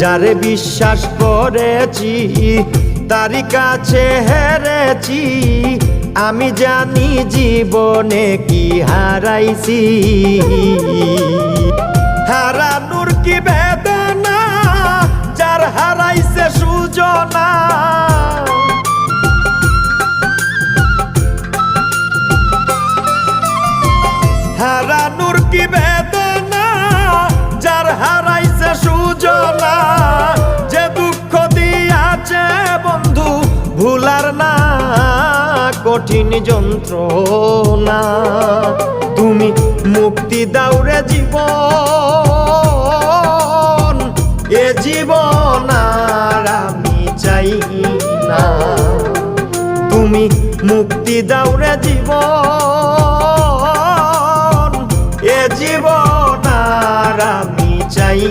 যারে বিশ্বাস করেছি তারি কাছে হেরেছি, আমি জানি জীবনে কি হারাইছি। হারানোর কি বেদনা, যার হারাইছে সুজনা। হারানোর কি বেদনা, যার হারাইছে সুজনা। যে দুঃখ দিয়াছে বন্ধু ভুলার না কঠিন যন্ত্রণা। তুমি মুক্তি দাও রে জীবন, এ জীবন আর আমি চাই না। তুমি মুক্তি দাও রে জীবন, এ জীবন আর আমি চাই